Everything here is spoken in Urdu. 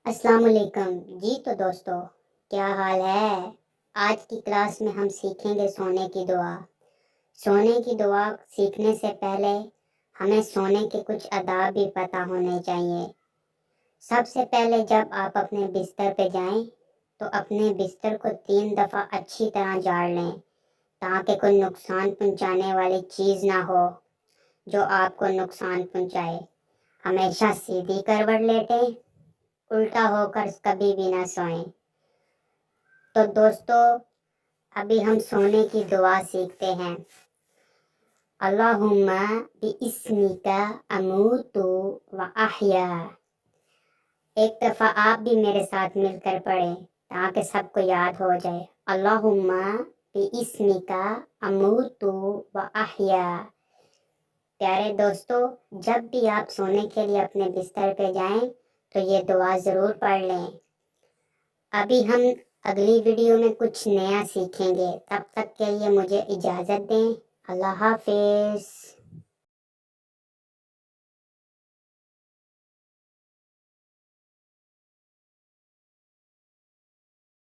السلام علیکم جی۔ تو دوستو کیا حال ہے؟ آج کی کلاس میں ہم سیکھیں گے سونے کی دعا۔ سونے کی دعا سیکھنے سے پہلے ہمیں سونے کے کچھ آداب بھی پتہ ہونے چاہیے۔ سب سے پہلے جب آپ اپنے بستر پہ جائیں تو اپنے بستر کو 3 دفعہ اچھی طرح جھاڑ لیں تاکہ کوئی نقصان پہنچانے والی چیز نہ ہو جو آپ کو نقصان پہنچائے۔ ہمیشہ سیدھی کروٹ لیٹیں، الٹا ہو کر کبھی بھی نہ سوئیں۔ تو دوستو ابھی ہم سونے کی دعا سیکھتے ہیں۔ اللہم باسمک اموت و احیا۔ ایک دفعہ آپ بھی میرے ساتھ مل کر پڑھیں تاکہ سب کو یاد ہو جائے۔ اللہم باسمک اموت و احیا۔ پیارے دوستو جب بھی آپ سونے کے لیے اپنے بستر پہ جائیں تو یہ دعا ضرور پڑھ لیں۔ ابھی ہم اگلی ویڈیو میں کچھ نیا سیکھیں گے، تب تک کے لیے مجھے اجازت دیں۔ اللہ حافظ۔